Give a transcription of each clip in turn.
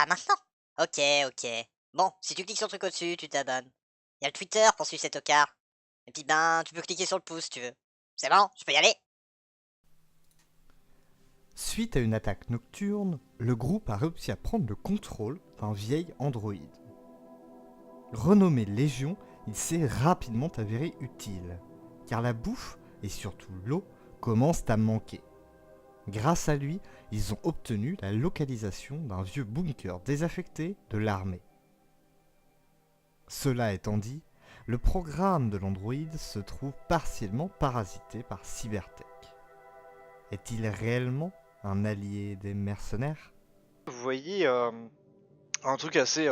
Ah, maintenant? Ok, ok. Bon, si tu cliques sur le truc au-dessus, tu t'abonnes. Il y a le Twitter pour suivre cet tocard. Et puis ben, tu peux cliquer sur le pouce si tu veux. C'est bon, je peux y aller? Suite à une attaque nocturne, le groupe a réussi à prendre le contrôle d'un vieil androïde. Renommé Légion, il s'est rapidement avéré utile, car la bouffe et surtout l'eau commencent à manquer. Grâce à lui, ils ont obtenu la localisation d'un vieux bunker désaffecté de l'armée. Cela étant dit, le programme de l'androïde se trouve partiellement parasité par Cybertech. Est-il réellement un allié des mercenaires? Vous voyez un truc assez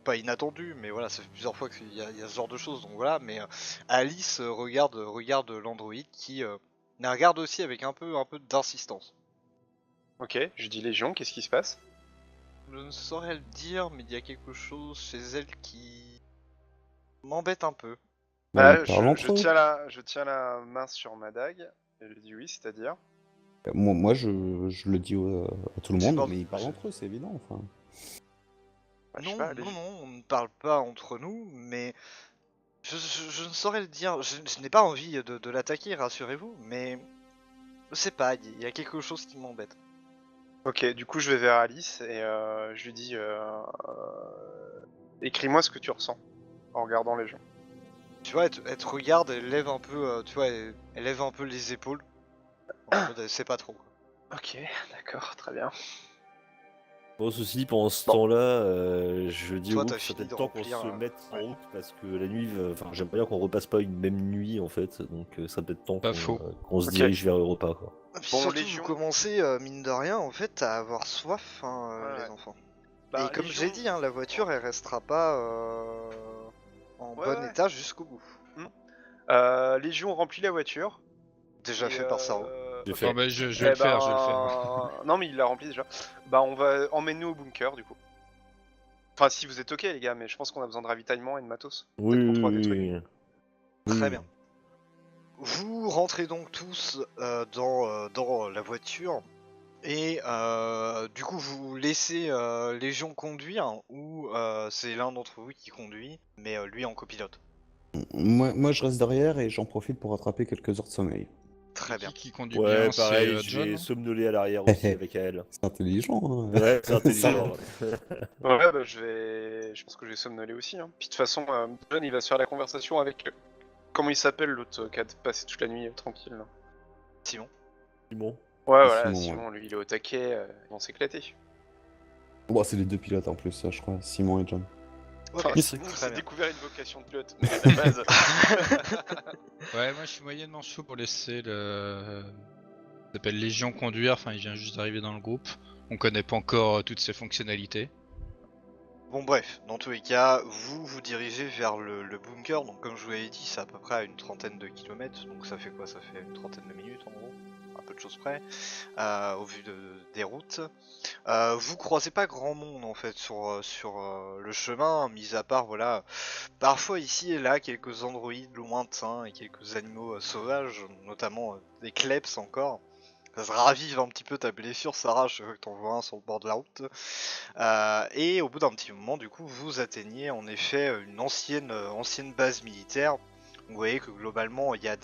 pas inattendu, mais voilà, ça fait plusieurs fois qu'il y a ce genre de choses, donc voilà. Mais Alice regarde l'androïde qui la regarde aussi avec un peu d'insistance. Ok, je dis Légion, qu'est-ce qui se passe? Je ne saurais le dire, mais il y a quelque chose chez elle qui m'embête un peu. Bah, ils parlent Je entre eux. je tiens la main sur ma dague, et je dis oui, c'est-à-dire. Moi je le dis à tout le Je sais monde, pas, mais ils parlent je- entre eux, c'est évident. Enfin. Bah, je sais Non, pas, non, non, on ne parle pas entre nous, mais je ne saurais le dire. Je n'ai pas envie de l'attaquer, rassurez-vous, mais je sais pas, il y a quelque chose qui m'embête. Ok, du coup je vais vers Alice et je lui dis écris-moi ce que tu ressens en regardant Légion. Tu vois, elle te regarde, elle lève un peu, tu vois, elle lève un peu les épaules. En mode, elle sait pas trop. Ok, d'accord, très bien. Bon, ceci dit, pendant ce Bon. temps-là, je dis au Toi, groupe t'as qu'il serait fini peut-être de temps qu'on remplir, se mette en ouais. route parce que la nuit, enfin, j'aimerais bien qu'on repasse pas une même nuit en fait, donc ça serait peut-être temps Pas faux. qu'on se Ok. dirige vers Europa quoi. Et puis Bon, surtout, Légion. vous commencez, mine de rien, en fait, à avoir soif, hein, Ouais. les enfants. Et Bah, comme Légion. j'ai dit, hein, la voiture, elle restera pas en Ouais, bon ouais. état jusqu'au bout. Légion remplit la voiture. Déjà Et fait par Saro. J'ai Oh, fait. bah, je vais le faire, je vais le faire. Non, mais il l'a rempli déjà. Bah, on va emmener au bunker du coup. Enfin, si vous êtes ok, les gars, mais je pense qu'on a besoin de ravitaillement et de matos. Oui, Peut-être pour 3 oui, des trucs. oui. Très Oui. bien. Vous rentrez donc tous dans la voiture. Et du coup, vous laissez Légion conduire ou c'est l'un d'entre vous qui conduit, mais lui en copilote. Moi je reste derrière et j'en profite pour rattraper quelques heures de sommeil. Très C'est bien. qui conduit Ouais, bien? C'est pareil, je John, vais hein. somnoler à l'arrière aussi avec elle. C'est intelligent. Hein. Ouais, c'est Ça- intelligent. Ouais, bah, je pense que je vais somnoler aussi. Hein. Puis de toute façon, John, il va se faire la conversation avec. Comment il s'appelle l'autre qui a passé toute la nuit tranquille là. Simon. Simon. Ouais, Et voilà, Simon, Simon, lui, il est au taquet, ils vont s'éclater. Bon, c'est les deux pilotes en plus, ça, je crois, Simon et John. Ok, Enfin, Simon très s'est bien. découvert une vocation de pilote, mais à la base. Ouais, moi je suis moyennement chaud pour laisser le. Il s'appelle Légion conduire, enfin il vient juste d'arriver dans le groupe. On connaît pas encore toutes ses fonctionnalités. Bon bref, dans tous les cas, vous vous dirigez vers le bunker, donc comme je vous l'avais dit, c'est à peu près à une trentaine de kilomètres, donc ça fait quoi? Ça fait une trentaine de minutes en gros, un peu de choses près, au vu des routes. Vous croisez pas grand monde en fait sur le chemin, mis à part voilà, parfois ici et là quelques androïdes lointains et quelques animaux sauvages, notamment des kleps encore. Ça se ravive un petit peu ta blessure, Sarah, je veux que t'en vois un sur le bord de la route. Et au bout d'un petit moment, du coup, vous atteignez en effet une ancienne base militaire. Vous voyez que globalement, il y a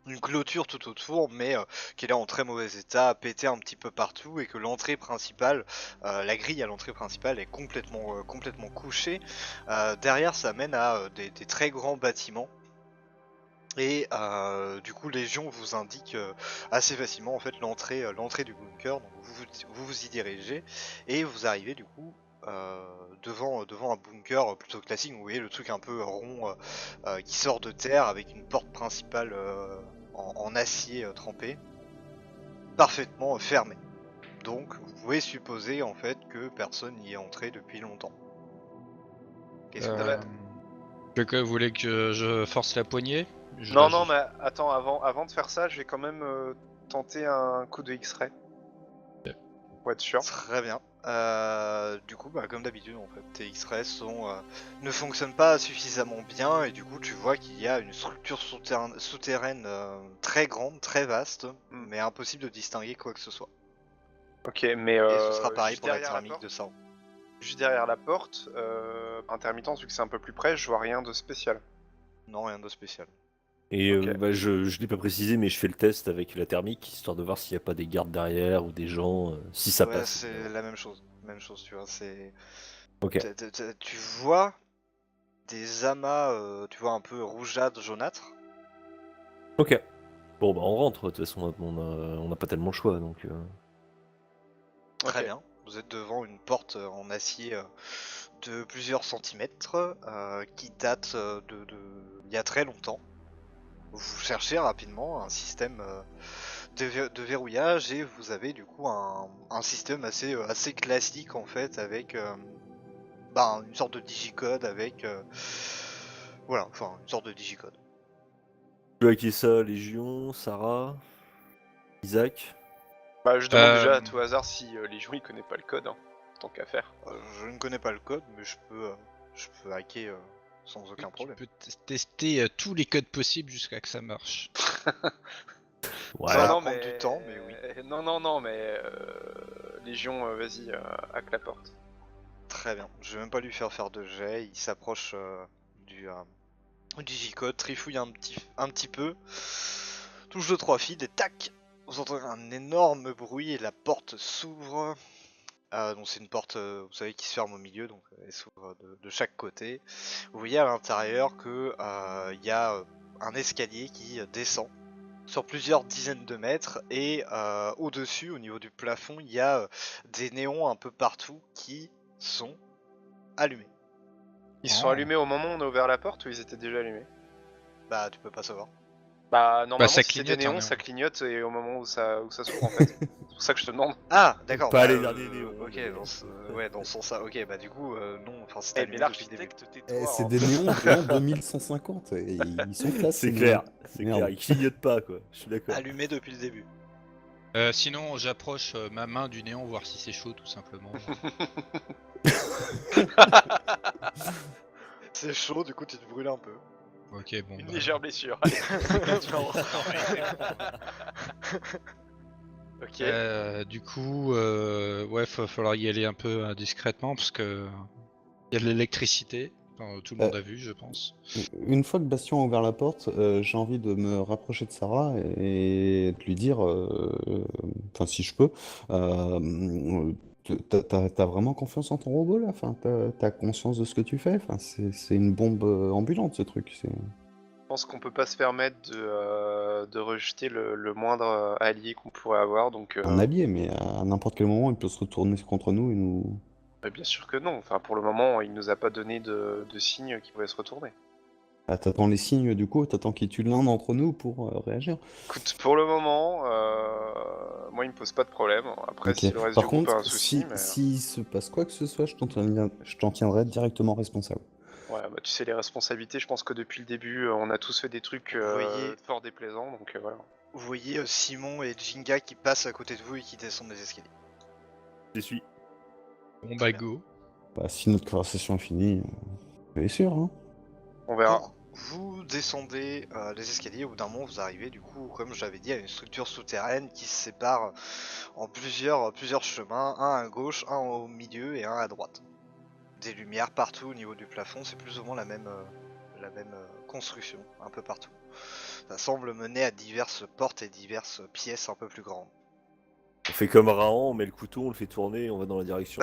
une clôture tout autour, mais qui est là en très mauvais état, pété un petit peu partout, et que l'entrée principale, la grille à l'entrée principale est complètement couchée. Derrière, ça mène à des très grands bâtiments. Et du coup, Légion vous indique assez facilement en fait l'entrée du bunker. Donc vous y dirigez et vous arrivez du coup devant un bunker plutôt classique. Vous voyez le truc un peu rond qui sort de terre avec une porte principale en acier trempé, parfaitement fermée. Donc vous pouvez supposer en fait que personne n'y est entré depuis longtemps. Qu'est-ce que vous Euh... faites? Quelqu'un voulait que je force la poignée? Non, non, mais attends, avant de faire ça, je vais quand même tenter un coup de X-ray. Ok. Pour être sûr. Très bien. Du coup, bah, comme d'habitude, en fait, tes X-rays ne fonctionnent pas suffisamment bien et du coup, tu vois qu'il y a une structure souterraine très grande, très vaste, mais impossible de distinguer quoi que ce soit. Ok, mais Et ce sera pareil juste pour la derrière thermique porte, de ça. juste derrière la porte, intermittence, vu que c'est un peu plus près, je vois rien de spécial. Non, rien de spécial. Et Ok. je l'ai pas précisé, mais je fais le test avec la thermique, histoire de voir s'il n'y a pas des gardes derrière ou des gens, si ça Ouais, passe. c'est la même chose. Même chose, tu vois. C'est. Ok. Tu vois des amas, tu vois, un peu rougeâtres, jaunâtres. Ok. Bon, bah on rentre, de toute façon, on n'a pas tellement le choix, donc... Très Ok. bien. Vous êtes devant une porte en acier de plusieurs centimètres qui date il y a très longtemps. Vous cherchez rapidement un système de verrouillage et vous avez du coup un système assez classique en fait avec une sorte de digicode avec voilà, enfin une sorte de digicode. Tu as qui ça, Légion, Sarah, Isaac? Bah, je demande déjà Euh, à tout hasard si Légion il connaît pas le code, hein, tant qu'à faire. Je ne connais pas le code mais je peux hacker sans oui, aucun tu problème. peux tester tous les codes possibles jusqu'à que ça marche. Ouais. Ça va non, prendre du temps mais oui. Non, mais Légion, vas-y, hack la porte. Très bien, je vais même pas lui faire de jet, il s'approche du digicode, trifouille un petit peu, touche 2-3 fils et tac, vous entendez un énorme bruit et la porte s'ouvre. Donc c'est une porte, vous savez, qui se ferme au milieu, donc elle s'ouvre de chaque côté. Vous voyez à l'intérieur que il y a un escalier qui descend sur plusieurs dizaines de mètres et au-dessus, au niveau du plafond, il y a des néons un peu partout qui sont allumés. Ils sont Oh. allumés au moment où on a ouvert la porte ou ils étaient déjà allumés? Bah tu peux pas savoir. Bah, normalement, ça si c'est des clignote, un néons, néon. ça clignote et au moment où ça s'ouvre en fait. C'est pour ça que je te demande. Ah d'accord, Pas bah, les derniers néons, ok, mais- ouais, dans ce sens-là, ok, bah du coup, non, enfin c'est Eh, allumé mais depuis le début. l'architecte, tais-toi. C'est hein. des néons de l'an 2150. Et ils sont classe. C'est ces clair, néons. c'est Merde. clair, il clignote pas, quoi. Je suis d'accord. Allumé depuis le début. Sinon, j'approche ma main du néon, voir si c'est chaud, tout simplement. C'est chaud, du coup tu te brûles un peu. Ok, bon. Une bah, légère blessure. Non. Ok. Du coup, ouais, va falloir y aller un peu discrètement parce que il y a de l'électricité. Enfin, tout le monde a vu, je pense. Une fois que Bastien a ouvert la porte, j'ai envie de me rapprocher de Sarah et de lui dire, enfin si je peux, t'as vraiment confiance en ton robot là? Enfin, t'as conscience de ce que tu fais? Enfin, c'est une bombe ambulante ce truc. Je pense qu'on peut pas se permettre de rejeter le moindre allié qu'on pourrait avoir, donc Un allié, mais à n'importe quel moment, il peut se retourner contre nous et nous. bah, bien sûr que non. Enfin, pour le moment, il nous a pas donné de signe qu'il pouvait se retourner. Ah, t'attends les signes du coup, t'attends qu'il tue l'un d'entre nous pour réagir. Écoute, pour le moment, moi, il me pose pas de problème. Après, Ok. si le reste Par du groupe a contre, un souci, mais s'il se passe quoi que ce soit, je t'en tiendrai directement responsable. ouais, bah, tu sais, les responsabilités, je pense que depuis le début, on a tous fait des trucs Vous voyez- fort déplaisants, donc voilà. Vous voyez Simon et Jinga qui passent à côté de vous et qui descendent les escaliers. Je suis. Bon, Très bah bien. go. Bah, si notre conversation est finie, c'est sûr, hein. On verra. Donc, vous descendez les escaliers, au bout d'un moment vous arrivez du coup, comme j'avais dit, à une structure souterraine qui se sépare en plusieurs chemins, un à gauche, un au milieu et un à droite. Des lumières partout au niveau du plafond, c'est plus ou moins la même construction, un peu partout. Ça semble mener à diverses portes et diverses pièces un peu plus grandes. On fait comme Rahan, on met le couteau, on le fait tourner et on va dans la direction.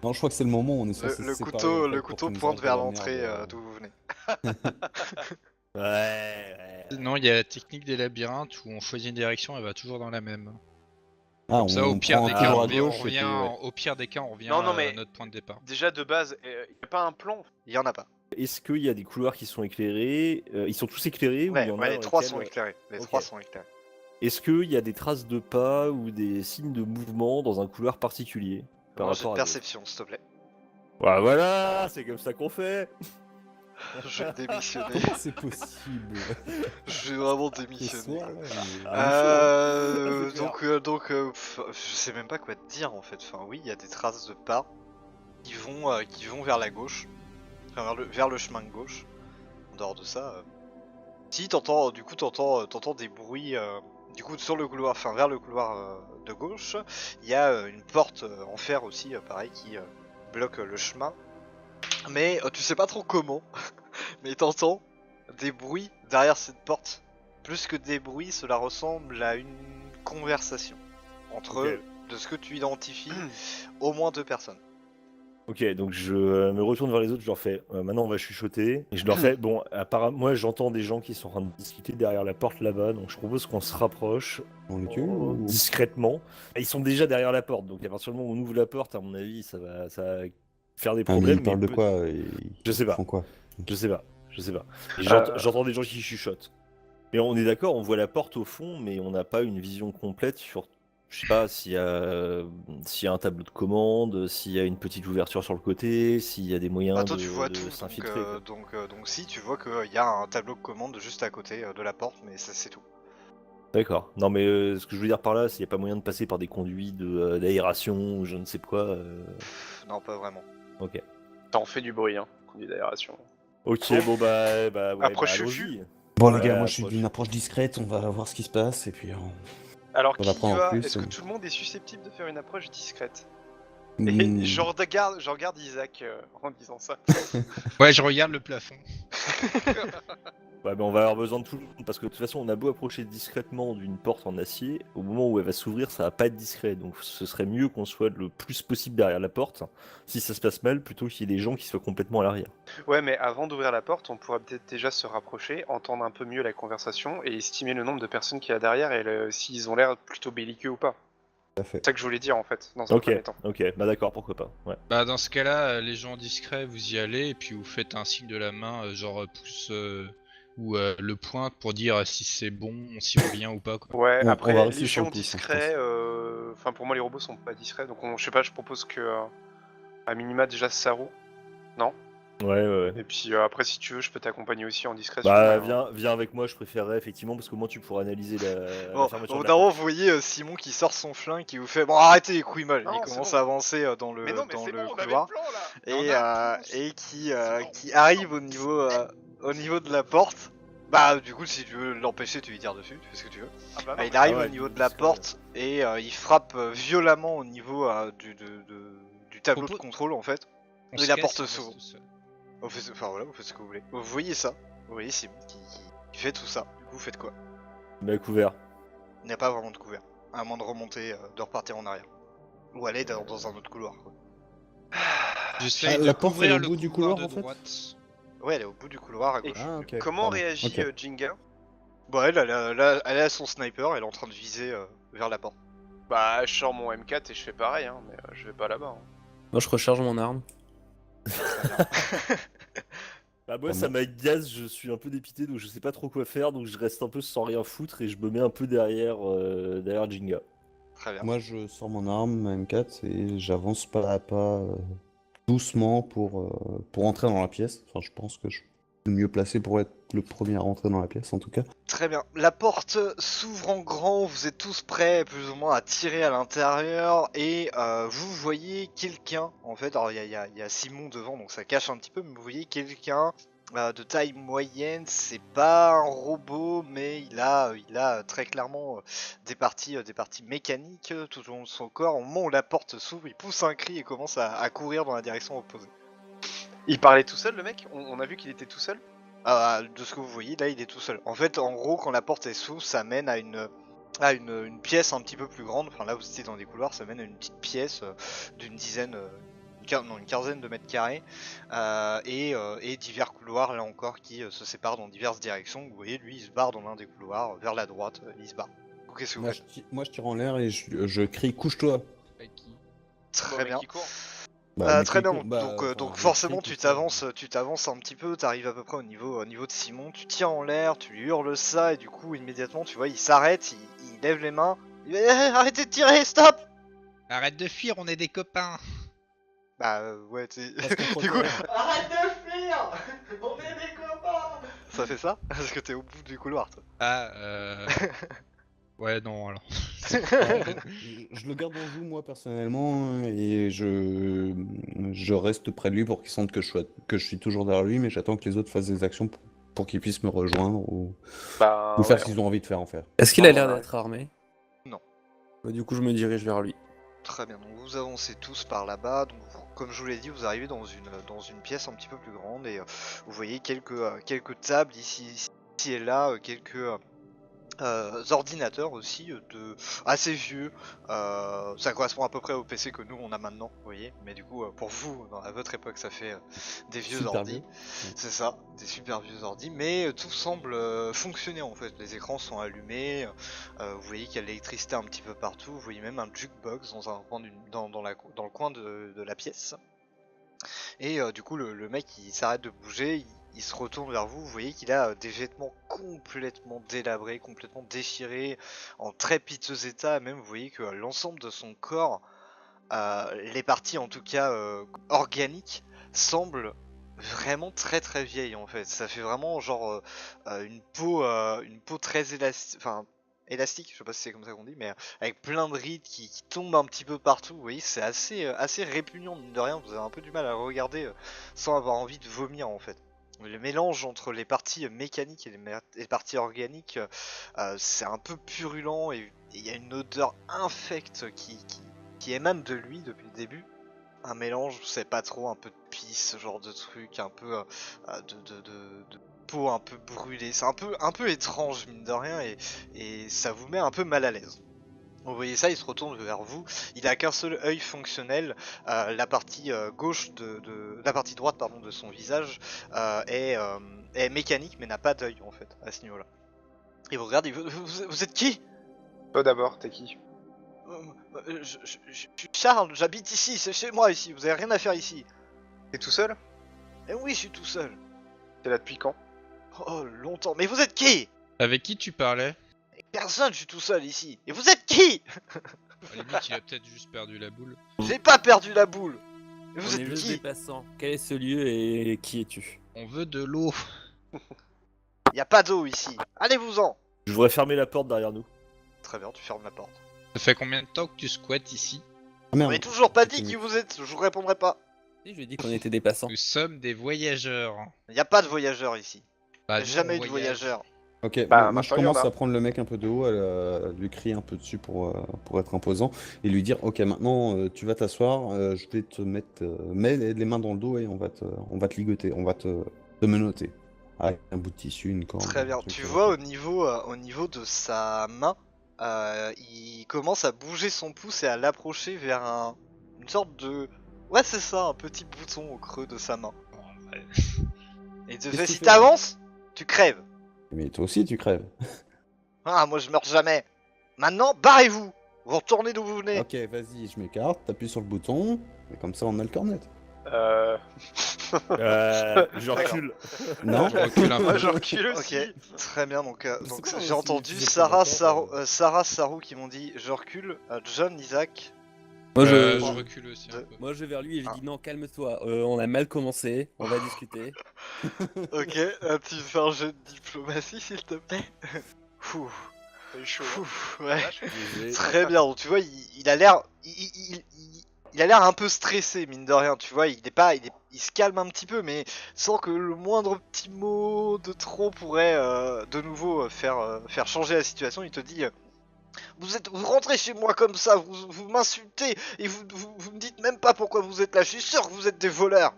Non, je crois que c'est le moment où on est censé Le se séparer, en fait, le pour couteau qu'il nous pointe arrête vers de la l'entrée merde. d'où vous venez. Ouais. Non, il y a la technique des labyrinthes où on choisit une direction et va toujours dans la même. Ah, Comme ça, au pire prend des un cas, toujours on à revient, gauche et puis, ouais. au pire des cas, on revient Non, mais- à notre point de départ. Déjà, de base, il n'y a pas un plan. Il y en a pas. Est-ce qu'il y a des couloirs qui sont éclairés? Ils sont tous éclairés ou il y en a Les dans trois lesquels- sont éclairés. Les Ok. trois sont éclairés. Est-ce qu'il y a des traces de pas ou des signes de mouvement dans un couloir particulier par Alors, j'ai rapport une à d'autres? perception, s'il te plaît. Ouais, voilà, c'est comme ça qu'on fait. Je vais démissionner. C'est possible. Je vais vraiment Ce démissionner. soir, là, mais- Ah, c'est clair. Je sais même pas quoi te dire en fait. Enfin, oui, il y a des traces de pas qui vont vers la gauche, enfin, vers le chemin de gauche. En dehors de ça, si t'entends, du coup, t'entends des bruits Du coup, sur le couloir, enfin vers le couloir de gauche, il y a une porte en fer aussi, pareil, qui bloque le chemin. Mais tu sais pas trop comment, mais t'entends des bruits derrière cette porte. Plus que des bruits, cela ressemble à une conversation entre, Ok. de ce que tu identifies, au moins 2 personnes. Ok, donc je me retourne vers les autres, je leur fais maintenant on va chuchoter. Et je leur fais bon, apparemment, moi j'entends des gens qui sont en train de discuter derrière la porte là-bas, donc je propose qu'on se rapproche On les tue ou... discrètement. Et ils sont déjà derrière la porte, donc à partir du moment où on ouvre la porte, à mon avis, ça va faire des Ah, mais problèmes. ils parlent de peut- quoi? Je sais Ils pas, font quoi? je sais pas, je sais pas. Et Euh, j'entends des gens qui chuchotent. Mais on est d'accord, on voit la porte au fond, mais on n'a pas une vision complète sur. Je sais pas s'il y a un tableau de commande, s'il y a une petite ouverture sur le côté, s'il y a des moyens Toi tu vois de tout, s'infiltrer, quoi. donc si, tu vois qu'il y a un tableau de commande juste à côté de la porte, mais c'est tout. D'accord. Non, mais ce que je veux dire par là, c'est qu'il n'y a pas moyen de passer par des conduits d'aération ou je ne sais quoi. Non, pas vraiment. Ok. Ça en fait du bruit, hein, conduit d'aération. Ok, Bon. bon bah ouais, Approche bah Fufu. allons-y. Bon, les Ouais, gars, moi je suis approche. d'une approche discrète, on va voir ce qui se passe et puis Alors on qui va y prendre en va? plus. Est-ce que tout le monde est susceptible de faire une approche discrète? Hmm, Et je regarde Isaac en disant ça. Ouais, je regarde le plafond. Ouais, mais on va avoir besoin de tout le monde parce que de toute façon, on a beau approcher discrètement d'une porte en acier, au moment où elle va s'ouvrir, ça va pas être discret. Donc ce serait mieux qu'on soit le plus possible derrière la porte, si ça se passe mal, plutôt qu'il y ait des gens qui soient complètement à l'arrière. Ouais, mais avant d'ouvrir la porte, on pourra peut-être déjà se rapprocher, entendre un peu mieux la conversation et estimer le nombre de personnes qu'il y a derrière et s'ils ont l'air plutôt belliqueux ou pas. tout à fait. C'est ça que je voulais dire en fait, dans un Ok, premier temps. ok, bah d'accord, pourquoi pas. Ouais. Bah dans ce cas-là, les gens discrets, vous y allez et puis vous faites un signe de la main, genre pouce ou le poing pour dire si c'est bon, si on vient ou pas quoi. Ouais, On va après, rester les sur le géants pouce, hein, je discrets, enfin pour moi les robots sont pas discrets, donc je sais pas, je propose que à minima déjà Saru, non? Ouais. Et puis après si tu veux, je peux t'accompagner aussi en discrétion. Bah mais, viens avec moi, je préférerais effectivement parce qu'au moins tu pourras analyser la Bon, fermeture au bout de d'un la moment, porte. vous voyez Simon qui sort son flingue, qui vous fait bon, arrêtez les couilles molles. Non, Il c'est commence bon. à avancer dans Mais non, mais dans c'est le bon, on avait couloir le plan là. Mais on et, a un pouce. C'est bon. qui arrive au niveau de la porte. Bah, du coup, si tu veux l'empêcher, tu lui tires dessus, tu fais ce que tu veux. Ah bah non, Il mais- arrive ouais, au niveau de discret, la porte et il frappe violemment au niveau du tableau de Propos- contrôle en fait. On Et se la casse, porte on reste s'ouvre. tout seul. Enfin voilà, vous faites ce que vous voulez. Vous voyez ça, vous voyez Simon qui fait tout ça. Du coup, vous faites quoi? Mais couvert. Il n'y a pas vraiment de couvert. À moins de remonter, de repartir en arrière. Ou aller dans un autre couloir. Quoi. J'essaye Ah, de la porte, elle est couvrir au le bout du couloir couloir, de en fait droite. Ouais, elle est au bout du couloir à Et gauche. Ah, ok. comment pardon. réagit Ok. Jinga? Bon, elle a son sniper, elle est en train de viser vers la porte. Bah, je sors mon M4 et je fais pareil, hein, mais je vais pas là-bas. hein. Moi, je recharge mon arme. Très bien. Bah moi Ah, ça moi- m'agace, je suis un peu dépité donc je sais pas trop quoi faire donc je reste un peu sans rien foutre et je me mets un peu derrière Jinga. Très bien. Moi, je sors mon arme, ma M4, et j'avance pas à pas, doucement pour entrer dans la pièce. Enfin, je pense que je suis le mieux placé pour être le premier à rentrer dans la pièce, en tout cas. Très bien. La porte s'ouvre en grand, vous êtes tous prêts plus ou moins à tirer à l'intérieur et vous voyez quelqu'un, en fait, alors il y a Simon devant donc ça cache un petit peu, mais vous voyez quelqu'un de taille moyenne, c'est pas un robot mais il a très clairement des parties mécaniques tout au long de son corps. Au moment où la porte s'ouvre, il pousse un cri et commence à courir dans la direction opposée. Il parlait tout seul, le mec? On a vu qu'il était tout seul? De ce que vous voyez, là, il est tout seul. En fait, en gros, quand la porte est s'ouvre, ça mène à une pièce un petit peu plus grande. Enfin, là, vous étiez dans des couloirs, ça mène à une petite pièce d'une dizaine, une quinzaine de mètres carrés. Et divers couloirs, là encore, qui se séparent dans diverses directions. Vous voyez, lui, il se barre dans l'un des couloirs, vers la droite, il se barre. Du coup, qu'est-ce que vous Moi, faites? je tire en l'air et je crie couche-toi. Avec qui? Très Bon, bien. mec qui court. Bah, mec, Très bien, qui court- bah, enfin, donc je forcément crie tu tout ça. t'avances un petit peu, t'arrives à peu près au niveau de Simon, tu tires en l'air, tu lui hurles ça et du coup immédiatement tu vois il s'arrête, il lève les mains, il dit, arrêtez de tirer, stop. Arrête de fuir, on est des copains. Bah ouais Parce qu'on du coup préfère. arrête de fuir, on est des copains. Ça fait ça? Parce que t'es au bout du couloir toi. Ah ouais non alors. Je le garde en joue, moi, personnellement, et je reste près de lui pour qu'il sente que je suis toujours derrière lui, mais j'attends que les autres fassent des actions pour qu'ils puissent me rejoindre ou Bah, faire ouais, ce qu'ils ont envie de faire en fait. Est-ce qu'il a Oh, l'air ouais. d'être armé? Non. Bah, du coup, je me dirige vers lui. Très bien, donc vous avancez tous par là-bas, donc comme je vous l'ai dit, vous arrivez dans une pièce un petit peu plus grande et vous voyez quelques tables ici et là, quelques ordinateurs aussi assez vieux. Ça correspond à peu près au PC que nous on a maintenant, vous voyez. Mais du coup, pour vous, à votre époque, ça fait des vieux Super ordi. vieux. C'est ça, des super vieux ordi. Mais tout semble fonctionner en fait. Les écrans sont allumés. Vous voyez qu'il y a de l'électricité un petit peu partout. Vous voyez même un jukebox dans un coin dans le coin de la pièce. Et du coup, le mec il s'arrête de bouger, il se retourne vers vous. Vous voyez qu'il a des vêtements complètement délabrés, complètement déchirés, en très piteux état. Même, vous voyez que l'ensemble de son corps, les parties en tout cas organiques, semblent vraiment très très vieilles en fait. Ça fait vraiment genre une peau très élastique. Enfin, élastique, je sais pas si c'est comme ça qu'on dit, mais avec plein de rides qui tombent un petit peu partout. Vous voyez, c'est assez répugnant, mine de rien. Vous avez un peu du mal à regarder sans avoir envie de vomir en fait. Le mélange entre les parties mécaniques et les parties organiques, c'est un peu purulent et il y a une odeur infecte qui émane de lui depuis le début. Un mélange, je sais pas trop, un peu de pisse, ce genre de truc, un peu de peau un peu brûlée. C'est un peu étrange, mine de rien, et ça vous met un peu mal à l'aise. Vous voyez ça, il se retourne vers vous. Il a qu'un seul œil fonctionnel. La partie gauche la partie droite pardon de son visage est mécanique, mais n'a pas d'œil en fait à ce niveau-là. Il vous regarde. Vous êtes qui? Toi d'abord, t'es qui? Je suis Charles. J'habite ici. C'est chez moi ici. Vous avez rien à faire ici. T'es tout seul? Eh oui, je suis tout seul. T'es là depuis quand? Oh, longtemps. Mais vous êtes qui? Avec qui tu parlais? Personne. Je suis tout seul ici. Et vous êtes qui? À la limite, il a peut-être juste perdu la boule. J'ai pas perdu la boule. Mais vous On est êtes juste qui? des passants. Quel est ce lieu et qui es-tu? On veut de l'eau. Y a pas d'eau ici. Allez-vous-en. Je voudrais fermer la porte derrière nous. Très bien. Tu fermes la porte. Ça fait combien de temps que tu squattes ici? Ah Vous merde. m'avez toujours pas dit C'était qui mieux. vous êtes. Je vous répondrai pas. Si, je lui ai dit qu'on était des passants. Nous sommes des voyageurs. Y a pas de voyageurs ici. Bah, Y a nous, jamais on eu de voyage. voyageurs. Ok, Bah, moi je maintenant, il y en commence a. à prendre le mec un peu de haut, à lui crier un peu dessus pour être imposant et lui dire ok maintenant tu vas t'asseoir, je vais te mettre mets les mains dans le dos et on va te ligoter, on va te menotter avec un bout de tissu, une corde. Très bien. un truc, Tu vois au niveau de sa main, il commence à bouger son pouce et à l'approcher vers une sorte de... Ouais, c'est ça, un petit bouton au creux de sa main. Et il te Qu'est-ce fait, que si tu fais, là t'avances, tu crèves. Mais toi aussi tu crèves. Ah, moi je meurs jamais. Maintenant, barrez-vous. Vous retournez d'où vous venez. Ok, vas-y, je m'écarte, t'appuies sur le bouton et comme ça on a le cornet. Je recule. Non. Je recule un Moi peu. je recule aussi. Ok, très bien. Donc C'est quoi, j'ai si entendu tu fais Sarah, pas d'accord, Sarah, Sarou qui m'ont dit je recule. John, Isaac. Moi, Je je... recule aussi un de- peu. Moi, je vais vers lui et je Ah. dis non, calme-toi. On a mal commencé. On va discuter. Ok, tu fais un jeu de diplomatie s'il te plaît. Ouh, T'as eu chaud. Hein. ouh, ouais. J'ai- Très bien. Donc tu vois, il a l'air, il a l'air un peu stressé mine de rien. Tu vois, il se calme un petit peu, mais sans que le moindre petit mot de trop pourrait de nouveau faire changer la situation. Il te dit. Vous rentrez chez moi comme ça, vous m'insultez et vous me dites même pas pourquoi vous êtes là. Je suis sûr que vous êtes des voleurs.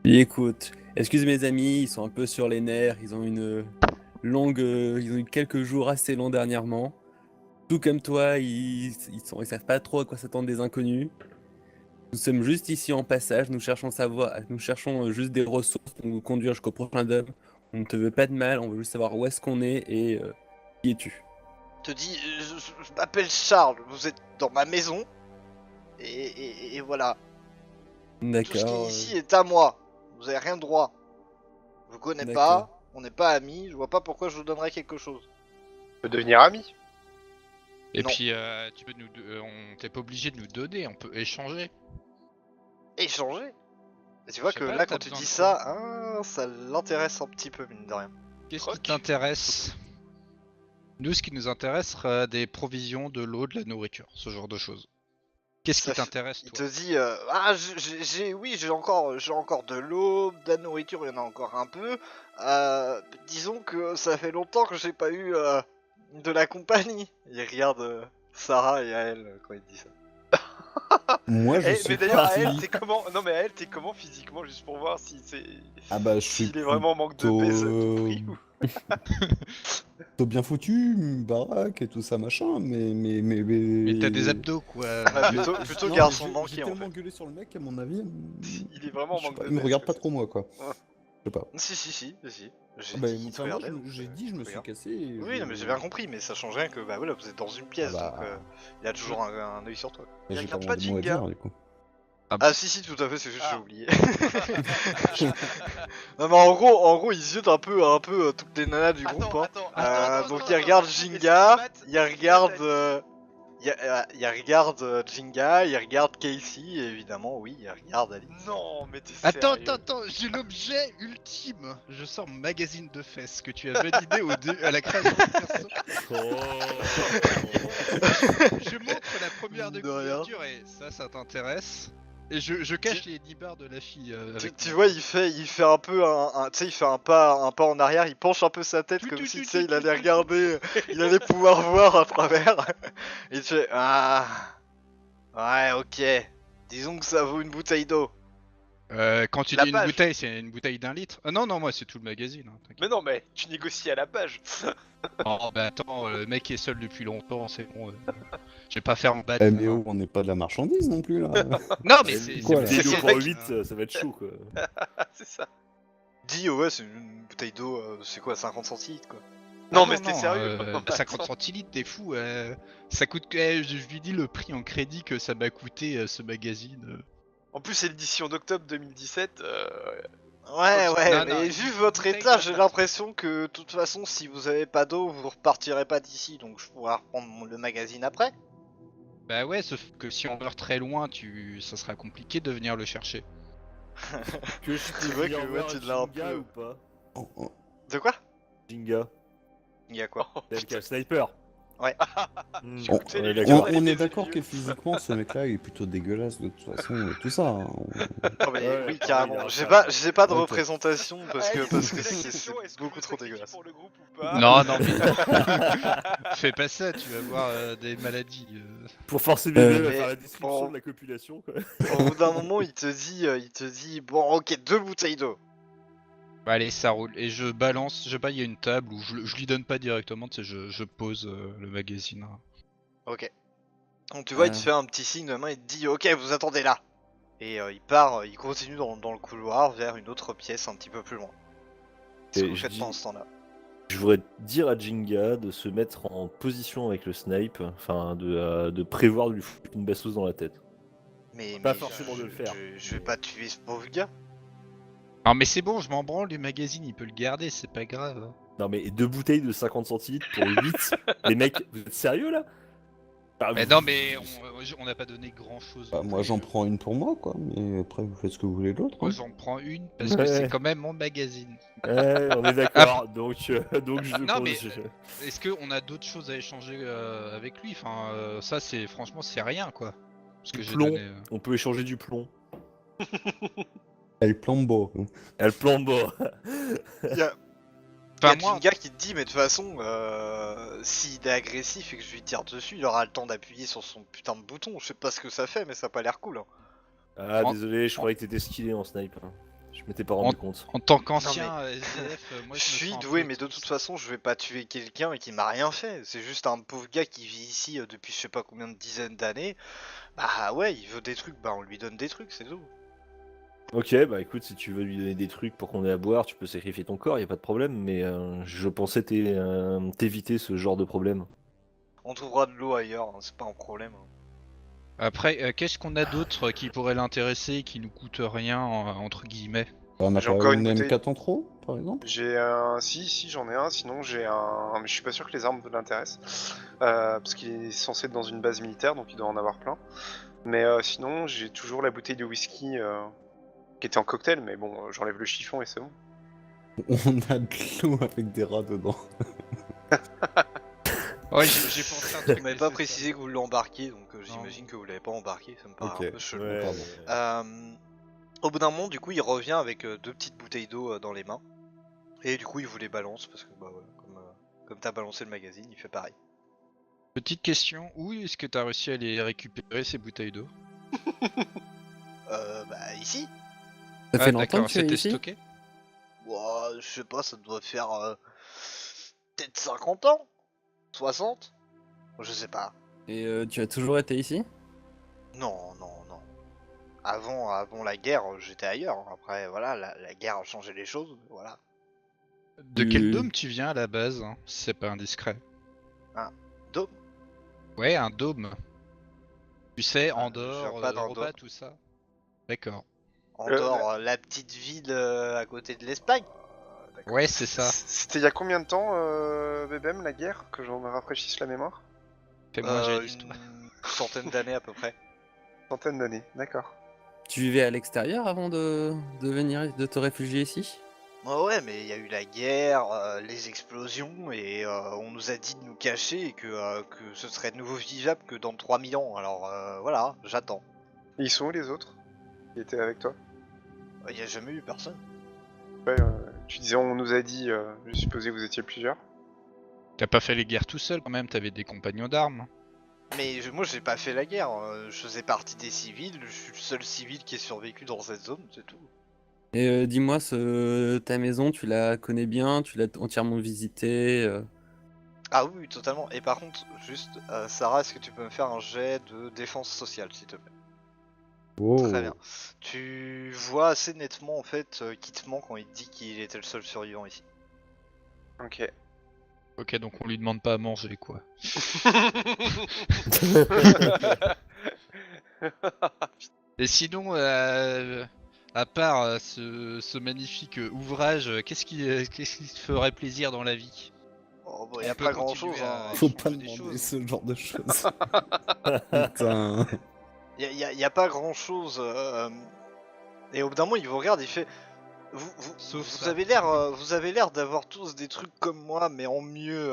Puis écoute, excuse mes amis, ils sont un peu sur les nerfs. Ils ont ils ont eu quelques jours assez longs dernièrement. Tout comme toi, ils savent pas trop à quoi s'attendre des inconnus. Nous sommes juste ici en passage. Nous cherchons juste des ressources pour nous conduire jusqu'au prochain dub. On ne te veut pas de mal. On veut juste savoir où est-ce qu'on est et qui es-tu. Te dit, je m'appelle Charles, vous êtes dans ma maison et voilà. Tout ce qui D'accord. est ici est à moi. Vous avez rien de droit. Je vous connais pas, D'accord. on n'est pas amis, je vois pas pourquoi je vous donnerais quelque chose. On peut devenir ami. Et Non. puis, tu peux on t'es pas obligé de nous donner, on peut échanger. Échanger. Et tu vois Je que sais pas, là t'as quand tu besoin dis de ça, ça l'intéresse un petit peu mine de rien. Qu'est-ce Croc. qui t'intéresse? Nous, ce qui nous intéresse sera des provisions, de l'eau, de la nourriture, ce genre de choses. Qu'est-ce qui Ça fait- t'intéresse, Il toi? te dit ah oui j'ai encore de l'eau, de la nourriture, il y en a encore un peu. Disons que ça fait longtemps que j'ai pas eu de la compagnie. Il regarde Sarah et Aël quand il dit ça. Moi, je Eh, suis mais d'ailleurs, à elle, parti. t'es comment? Non, mais à elle, t'es comment physiquement, juste pour voir si c'est. Ah bah, je suis S'il est vraiment en manque de baisse à tout prix ou. plutôt bien foutu, baraque et tout ça, machin, Mais t'as des abdos, quoi. Ouais, plutôt Non, garçon mais manqué j'ai en tellement fait. gueulé sur le mec, à mon avis, Il est vraiment en je sais manque pas, de il me baisse, regarde quoi, pas trop, moi, quoi. Ouais. Je sais pas. Si. J'ai Ah bah, dit qu'il te enfin, moi, regardait, donc, j'ai dit, je me suis regarde. cassé. Et Oui, non, mais j'ai bien compris, mais ça change rien que bah voilà, vous êtes dans une pièce, Ah bah. donc il a toujours un œil sur toi. Et Il j'ai pas regarde vraiment pas de mots à Jenga. dire, du coup. Ah si, tout à fait, c'est juste que Ah. j'ai oublié. Non mais en gros, il ziote un peu toutes les nanas du groupe. Donc il regarde Jinga, il regarde il regarde Jinga, il regarde Casey, et évidemment oui, il regarde Ali. Non, mais t'es Attends, sérieux. attends, j'ai l'objet ultime. Je sors mon magazine de fesses que tu as validé à la création du perso. Je montre la première de De rien. couverture et ça t'intéresse. Et je cache les nibards de la fille. Tu vois, il fait un peu tu sais, il fait un pas en arrière, il penche un peu sa tête Tout, comme tout, si tout, tu sais, il tout, allait tout, regarder, il allait pouvoir voir à travers. Et tu fais ah ouais, ok. Disons que ça vaut une bouteille d'eau. Quand tu La dis une page. bouteille, c'est une bouteille d'1 litre. Ah non, moi c'est tout le magazine. Hein, t'inquiète. Mais non, mais tu négocies à la page. Oh bah attends, le mec est seul depuis longtemps, c'est bon. Je vais pas faire en bas. Eh, mais oh, on n'est pas de la marchandise non plus, là. Non mais Mais c'est quoi, là des c'est pour vrai 8, ça va être chaud, quoi. C'est ça. Dis ouais, c'est une bouteille d'eau, c'est quoi, 50 centilitres quoi. Non, mais t'es sérieux. Non, mais 50 attends. centilitres, t'es fou. Ça coûte. Je lui dis le prix en crédit que ça m'a coûté ce magazine. En plus, c'est l'édition d'octobre 2017. Ouais, Non, ouais, non, mais une vu votre bouteille état, de j'ai tasse. l'impression que de toute façon, si vous avez pas d'eau, vous repartirez pas d'ici, donc je pourrais reprendre le magazine après. Bah ouais, sauf que si on meurt très loin, ça sera compliqué de venir le chercher. Que je C'est peux vrai venir que, ouais, voir tu l'as un Jinga peu. ou pas Oh, oh. De quoi Jinga, Il y a quoi tel quel sniper. Ouais. Hmm, On, Écoutez, on les est gens, d'accord. elle on était est d'accord vieux. que physiquement, ce mec-là, il est plutôt dégueulasse de toute façon, et tout ça. Hein. Oh, mais Ouais, oui, pareil, carrément. il a J'ai pas de Ok. représentation parce que Allez, c'est c'est la question, est-ce que beaucoup je trop sacrifie dégueulasse. pour le groupe ou pas Non, non, mais fais pas ça, tu vas voir des maladies. Pour forcer bébé à mais faire la description bon. de la copulation, quoi. Au bout d'un moment, il te dit bon, ok, 2 bouteilles d'eau. Bah, allez, ça roule. Et je balance, je sais pas, il y a une table où je lui donne pas directement, tu sais, je pose le magazine. Ok. Donc tu vois, il te fait un petit signe de main, il te dit ok, vous attendez là. Et il part, il continue dans le couloir vers une autre pièce un petit peu plus loin. Qu'est-ce que Et vous je faites dis- pendant ce temps-là? Je voudrais dire à Jinga de se mettre en position avec le snipe, enfin de prévoir de lui foutre une bastos dans la tête. Pas forcément de le faire. Je vais pas tuer ce pauvre gars. Non, mais c'est bon, je m'en branle du magazine, il peut le garder, c'est pas grave. Non mais 2 bouteilles de 50 centilitres pour 8. Les mecs, vous êtes sérieux là? Bah, Mais vous- non, mais on n'a pas donné grand chose. Bah, moi, j'en prends une pour moi, quoi. Mais après, vous faites ce que vous voulez de l'autre. Moi Hein. j'en prends une parce que Ouais. c'est quand même mon magazine. Ouais, on est d'accord. Donc je Non, mais- je- Est-ce qu'on a d'autres choses à échanger avec lui? Enfin, ça c'est franchement c'est rien quoi. Parce que Du j'ai plomb. donné. On peut échanger du plomb. Elle plombo. Elle plombe. Il y a Enfin, moi, Jinga qui te dit mais de toute façon, s'il est agressif et que je lui tire dessus, il aura le temps d'appuyer sur son putain de bouton. Je sais pas ce que ça fait, mais ça a pas l'air cool. Hein. Ah En- désolé, je croyais que t'étais skillé en snipe. Hein. Je m'étais pas rendu compte. en tant qu'ancien SDF, moi Je je me suis sens un doué, peu mais de toute façon, je vais pas tuer quelqu'un et qui m'a rien fait. C'est juste un pauvre gars qui vit ici depuis je sais pas combien de dizaines d'années. Bah ouais, il veut des trucs, bah on lui donne des trucs, c'est tout. Ok, bah écoute, si tu veux lui donner des trucs pour qu'on ait à boire, tu peux sacrifier ton corps, y a pas de problème, mais je pensais t'éviter ce genre de problème. On trouvera de l'eau ailleurs, hein, c'est pas un problème. Hein. Après, qu'est-ce qu'on a d'autre qui pourrait l'intéresser et qui nous coûte rien entre guillemets? On a J'ai pas encore une une bouteille. M4 en trop, par exemple? J'ai un. Si, j'en ai un, sinon j'ai un. Mais je suis pas sûr que les armes l'intéressent. Parce qu'il est censé être dans une base militaire, donc il doit en avoir plein. Mais sinon, j'ai toujours la bouteille de whisky qui était en cocktail, mais bon, j'enlève le chiffon et c'est bon. On a de l'eau avec des rats dedans. Oh, Ouais, j'ai pensé à un Vous truc. m'avez mais pas c'est précisé que vous l'embarquiez, donc j'imagine que vous l'avez pas embarqué, ça me paraît Ok. un peu chelou. Ouais, Pardon. Au bout d'un moment, du coup, il revient avec 2 petites bouteilles d'eau dans les mains. Et du coup, il vous les balance, parce que bah voilà, comme t'as balancé le magazine, il fait pareil. Petite question, où est-ce que t'as réussi à les récupérer ces bouteilles d'eau? Bah ici. Ça fait longtemps d'accord, que tu es c'était ici? stocké? Ouah, je sais pas, ça doit faire peut-être 50 ans 60. Je sais pas. Et tu as toujours été ici? Non, non, non. Avant la guerre, j'étais ailleurs. Après, voilà, la guerre a changé les choses, voilà. De quel Tu- dôme tu viens à la base, hein, si c'est pas indiscret? Dôme. Ouais, un dôme. Tu sais, je Andorre, viens pas d'un Europa, dôme. tout ça. D'accord. Andorre, la petite ville à côté de l'Espagne. D'accord. Ouais, c'est ça. C'était il y a combien de temps, Bébem, la guerre, que j'en rafraîchisse la mémoire? Fais-moi un jet d'histoire. Une centaine d'années à peu près. Centaine d'années, d'accord. Tu vivais à l'extérieur avant de venir, de te réfugier ici? Ouais, mais il y a eu la guerre, les explosions, et on nous a dit de nous cacher et que ce serait de nouveau vivable que dans 3000 ans. Alors voilà, j'attends. Et ils sont où les autres qui étaient avec toi? Il n'y a jamais eu personne. Ouais, tu disais on nous a dit, je supposais que vous étiez plusieurs. T'as pas fait les guerres tout seul quand même, t'avais des compagnons d'armes. Mais moi j'ai pas fait la guerre, je faisais partie des civils, je suis le seul civil qui ait survécu dans cette zone, c'est tout. Et dis-moi, ta maison, tu la connais bien? Tu l'as entièrement visitée? Ah oui, totalement. Et par contre, juste, Sarah, est-ce que tu peux me faire un jet de défense sociale, s'il te plaît? Oh. Très bien. Tu vois assez nettement en fait qu'il te ment quand il te dit qu'il était le seul survivant ici. Ok. Ok, donc on lui demande pas à manger, quoi. Et sinon, à part ce magnifique ouvrage, qu'est-ce qui te ferait plaisir dans la vie? Oh bah On y a peut pas grand continuer chose, à- hein. Faut changer pas des demander choses. ce genre de choses. Putain. Y a pas grand chose. Et au bout d'un moment, il vous regarde, il fait. Sauf Vous ça. avez l'air d'avoir tous des trucs comme moi, mais en mieux.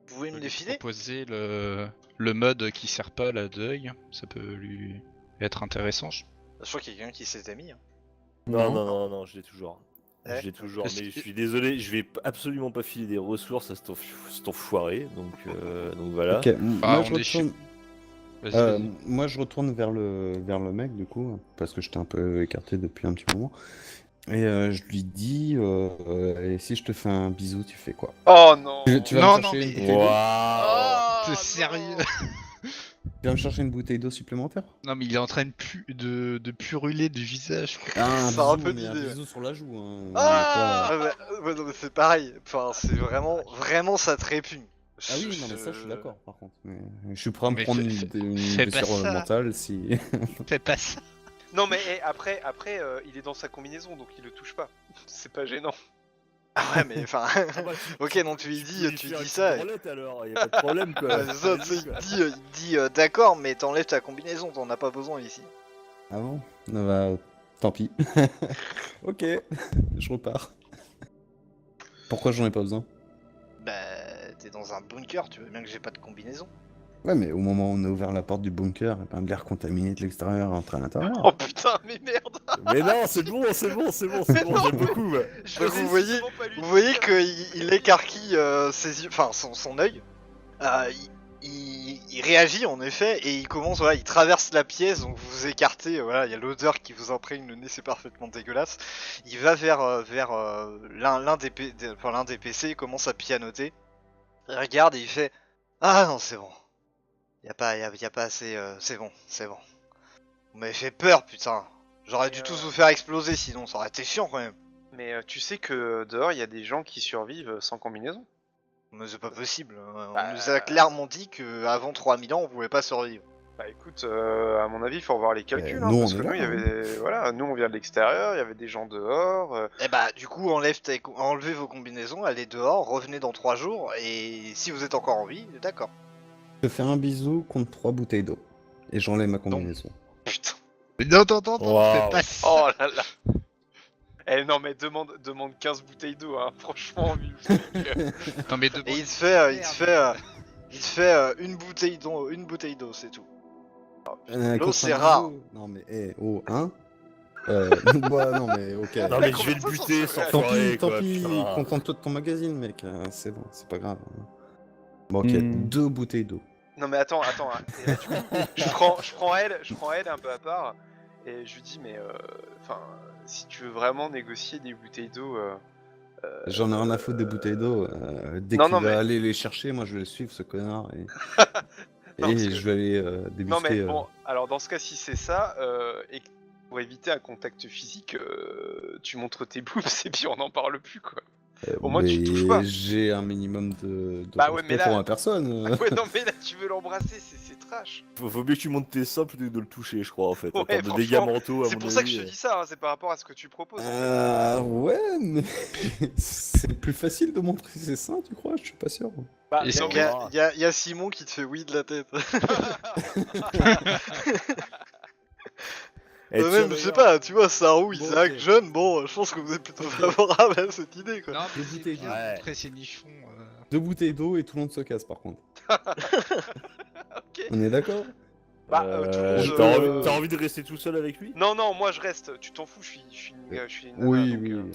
Vous pouvez On me peut les lui filer? proposer le mode qui sert pas à la deuil, ça peut lui être intéressant. Je crois qu'il y a quelqu'un qui s'était mis. Hein. Non, je l'ai toujours. Ouais. Je l'ai toujours, Est-ce mais que- je suis désolé, je vais absolument pas filer des ressources à cet enfoiré, donc voilà. Ok, Ah, moi, je on est chez- retourne, Vas-y, euh, vas-y. moi je retourne vers le mec du coup, parce que j'étais un peu écarté depuis un petit moment. Et je lui dis, et si je te fais un bisou, tu fais quoi? Oh non. Tu vas Non, me chercher non, une mais- bouteille d'eau? Waouh. T'es non. sérieux? Tu vas me chercher une bouteille d'eau supplémentaire? Non, mais il est en train de puruler du visage, quoi. Ah, un Ça a un bisou, peu mais un d'idée, bisou sur la joue. Hein. Ah Ouais, ouais, non, mais c'est pareil. Enfin, c'est vraiment ça te répugne. Ah oui, non, mais ça, je suis Je- d'accord, par contre. Mais je suis prêt à me Mais prendre fais une pas blessure ça. mentale si. Fais pas ça. Non mais après, il est dans sa combinaison, donc il le touche pas. C'est pas gênant. Ah ouais, mais enfin. Ah bah, Ok, donc tu lui dis ça. Alors, y a pas de problème quoi. Ouais, c'est ça, tu sais, il te dit d'accord, mais t'enlèves ta combinaison, t'en as pas besoin ici. Ah bon? Non, bah, tant pis. Ok, je repars. Pourquoi j'en ai pas besoin? Bah, t'es dans un bunker, tu veux bien que j'ai pas de combinaison. Ouais, mais au moment où on a ouvert la porte du bunker, et ben, de l'air contaminé de l'extérieur rentre à l'intérieur. Oh putain, mais merde. Mais non, c'est bon, j'aime beaucoup. Ouais. Je Donc, l'osais vous voyez- justement pas lui Vous voyez dire. qu'il écarquille ses yeux, enfin son œil. Il réagit en effet et il commence, voilà, il traverse la pièce, donc vous vous écartez, voilà, il y a l'odeur qui vous imprègne le nez, c'est parfaitement dégueulasse. Il va vers l'un des PC, il commence à pianoter. Il regarde et il fait ah non c'est bon, y a pas assez, c'est bon. Vous m'avez fait peur putain. J'aurais dû tous vous faire exploser sinon ça aurait été chiant quand même. Mais tu sais que dehors, il y a des gens qui survivent sans combinaison. Mais c'est pas possible. On Bah, nous a clairement dit que avant 3000 ans on pouvait pas survivre. Bah écoute, à mon avis, il faut revoir les calculs, nous, parce on que est nous, là, il y avait, voilà, nous on vient de l'extérieur, il y avait des gens dehors. Et bah du coup enlevez vos combinaisons, allez dehors, revenez dans 3 jours et si vous êtes encore en vie, d'accord. Je te fais un bisou contre 3 bouteilles d'eau. Et j'enlève ma combinaison. Putain. Non, Wow. fais pas ça. Oh là là. Eh non mais demande 15 bouteilles d'eau, hein. Franchement, vu le truc. Non, mais Et il se fait Il te fait une bouteille d'eau, c'est tout. L'eau, contre c'est un rare. biseau. Non mais, hein ouais, non mais ok. Non mais je vais le Comment ça, buter ça sans serait- Tant foirer, pis, tant quoi, pis, putain. contente-toi de ton magazine, mec. C'est bon, c'est pas grave. Bon, ok, Hmm. 2 bouteilles d'eau. Non mais attends, hein. Et là, du coup, je prends elle un peu à part et je lui dis mais enfin si tu veux vraiment négocier des bouteilles d'eau, J'en ai rien à foutre des bouteilles d'eau. Dès Non, qu'il non, va mais- aller les chercher, moi je vais le suivre, ce connard. Et, Non, parce que- je vais aller non débusquer. mais bon, alors dans ce cas si c'est ça et que pour éviter un contact physique, tu montres tes boobs et puis on n'en parle plus quoi. Au moins, tu touches pas. J'ai un minimum de Bah ouais, respect mais là- pour ma personne. Ouais non mais là tu veux l'embrasser, c'est trash. Faut mieux que tu montes tes seins plutôt que de le toucher, je crois, en fait. En Ouais, termes de dégâts franchement, mentaux, à C'est mon pour ça que je avis, te dis ça, hein, c'est par rapport à ce que tu proposes. en fait. Ouais, mais c'est plus facile de montrer ses seins, tu crois? Je suis pas sûr. Bah, Et non, Il mais- y a Simon qui te fait oui de la tête. Eh, tiens, Même, je sais d'ailleurs, pas, tu vois, Saru, Bon, Isaac, ok. jeune, bon, je pense que vous êtes plutôt favorable à cette idée, quoi. Non, mais Des c'est bouteilles bien d'eau. de montrer ses nichons. 2 bouteilles d'eau et tout le monde se casse par contre. Ok. On est d'accord? Bah, tout le monde, t'as envie de rester tout seul avec lui? Non, moi je reste, tu t'en fous, je suis une nana, Oui, donc, oui.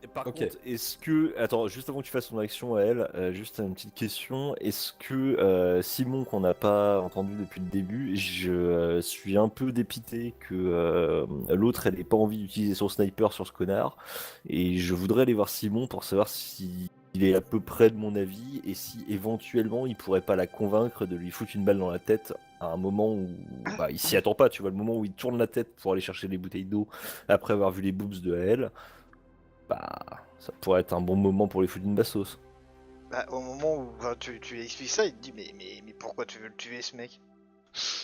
Et par Ok. contre, est-ce que... Attends, juste avant que tu fasses ton action à elle, juste une petite question. Est-ce que Simon, qu'on n'a pas entendu depuis le début, je suis un peu dépité que l'autre, elle ait pas envie d'utiliser son sniper sur ce connard. Et je voudrais aller voir Simon pour savoir si il est à peu près de mon avis et si éventuellement il pourrait pas la convaincre de lui foutre une balle dans la tête à un moment où bah, il s'y attend pas, tu vois, le moment où il tourne la tête pour aller chercher les bouteilles d'eau après avoir vu les boobs de elle. Bah, ça pourrait être un bon moment pour les foutre une bassos. Bah, au moment où tu lui expliques ça, il te dit mais pourquoi tu veux le tuer, ce mec?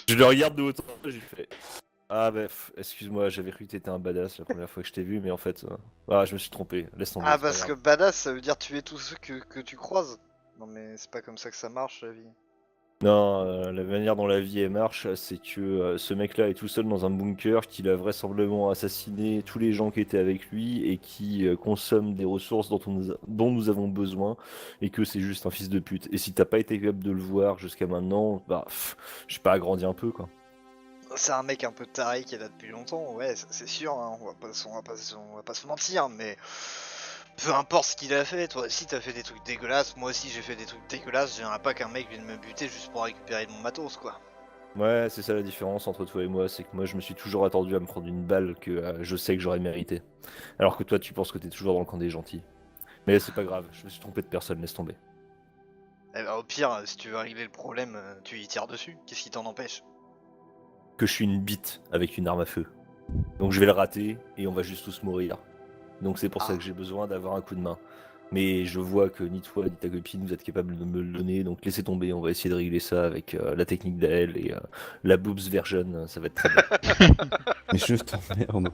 Je le regarde de haut en bas, j'ai fait. Ah bref, excuse-moi, j'avais cru que t'étais un badass la première fois que je t'ai vu, mais en fait, je me suis trompé. Laisse tomber. Ah, c'est pas parce que grave. badass, ça veut dire tuer tous ceux que tu croises. Non, mais c'est pas comme ça que ça marche, la vie. Non, la manière dont la vie elle marche, c'est que ce mec-là est tout seul dans un bunker, qu'il a vraisemblablement assassiné tous les gens qui étaient avec lui et qui consomme des ressources dont nous avons besoin, et que c'est juste un fils de pute. Et si t'as pas été capable de le voir jusqu'à maintenant, bah, je sais pas, agrandi un peu quoi. C'est un mec un peu taré qui est là depuis longtemps, ouais, c'est sûr, hein, on va pas se mentir, mais peu importe ce qu'il a fait, toi aussi t'as fait des trucs dégueulasses, moi aussi j'ai fait des trucs dégueulasses, j'aimerais pas qu'un mec vienne me buter juste pour récupérer mon matos, quoi. Ouais, c'est ça la différence entre toi et moi, c'est que moi je me suis toujours attendu à me prendre une balle que je sais que j'aurais mérité. Alors que toi tu penses que t'es toujours dans le camp des gentils. Mais c'est pas grave, je me suis trompé de personne, laisse tomber. Eh ben, au pire, si tu veux régler le problème, tu y tires dessus, qu'est-ce qui t'en empêche? Que je suis une bite avec une arme à feu. Donc je vais le rater et on va juste tous mourir. Donc c'est pour ça Ah. que j'ai besoin d'avoir un coup de main. Mais je vois que ni toi ni ta copine vous êtes capable de me le donner, donc laissez tomber, on va essayer de régler ça avec la technique d'elle et la boobs version, ça va être très bien. Mais je t'emmerde.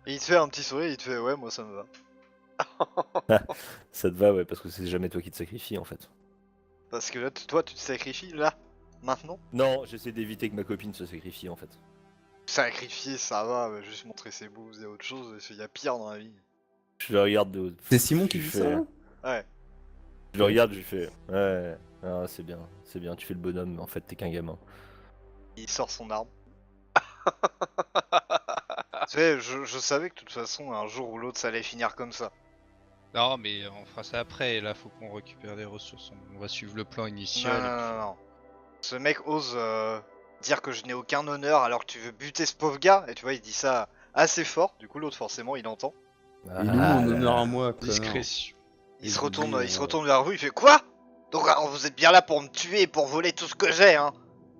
Et il te fait un petit sourire, il te fait ouais, moi ça me va. Ça te va, ouais, parce que c'est jamais toi qui te sacrifies en fait. Parce que là, toi tu te sacrifies, là, maintenant. Non, j'essaie d'éviter que ma copine se sacrifie en fait. Sacrifier, ça va, juste montrer ses boobs et autre chose, il y a pire dans la vie. Je le regarde de... C'est Simon qui Je dit fais- ça là Ouais. Je le regarde, je lui fais ouais, ah, c'est bien, tu fais le bonhomme, mais en fait t'es qu'un gamin. Il sort son arme. Tu sais, je savais que de toute façon, un jour ou l'autre, ça allait finir comme ça. Non, mais on fera ça après. Et là, faut qu'on récupère des ressources. On va suivre le plan Non, initial. non, non, non. Ce mec ose dire que je n'ai aucun honneur alors que tu veux buter ce pauvre gars. Et tu vois, il dit ça assez fort. Du coup, l'autre, forcément, il entend. Il est où mon honneur à moi, connard? Discrétion. Il Et se je retourne, dis, il se retourne vers vous, il fait quoi? Donc, alors, vous êtes bien là pour me tuer et pour voler tout ce que j'ai, hein.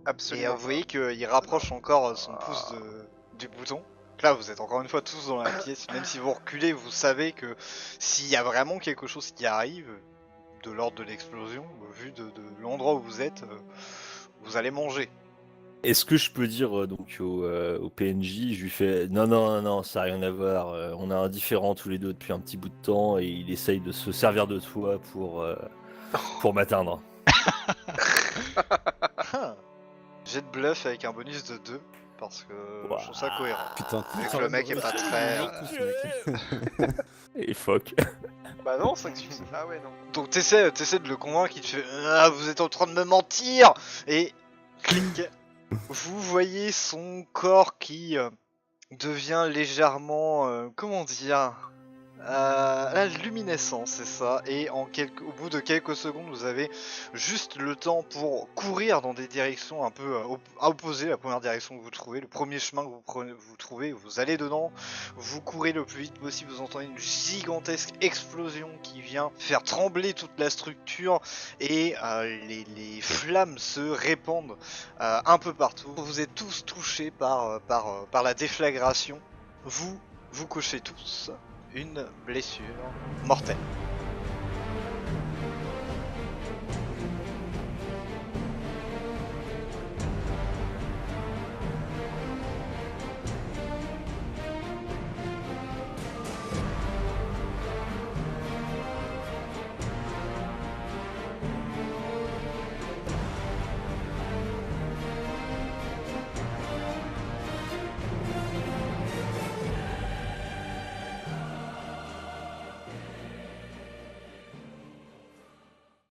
Et Absolument. vous voyez qu'il rapproche encore son pouce du bouton. Donc là, vous êtes encore une fois tous dans la pièce. Même si vous reculez, vous savez que s'il y a vraiment quelque chose qui arrive, de l'ordre de l'explosion, vu de l'endroit où vous êtes, vous allez manger. Est-ce que je peux dire donc au PNJ, je lui fais non, ça n'a rien à voir, on est indifférents tous les deux depuis un petit bout de temps et il essaye de se servir de toi pour m'atteindre. J'ai de bluff avec un bonus de 2 parce que je trouve ça cohérent. Putain, Vu que le mec est pas très. Et fuck. Bah non, 5 succès. Ah ouais, non. Donc t'essaies de le convaincre, il te fait ah, vous êtes en train de me mentir. Et clic, vous voyez son corps qui devient légèrement, comment dire, luminescent, c'est ça. Et au bout de quelques secondes, vous avez juste le temps pour courir dans des directions un peu opposées. La première direction que vous trouvez, le premier chemin que vous trouvez, vous allez dedans, vous courez le plus vite possible, vous entendez une gigantesque explosion qui vient faire trembler toute la structure et les flammes se répandent un peu partout. Vous êtes tous touchés par la déflagration. Vous cochez tous une blessure mortelle.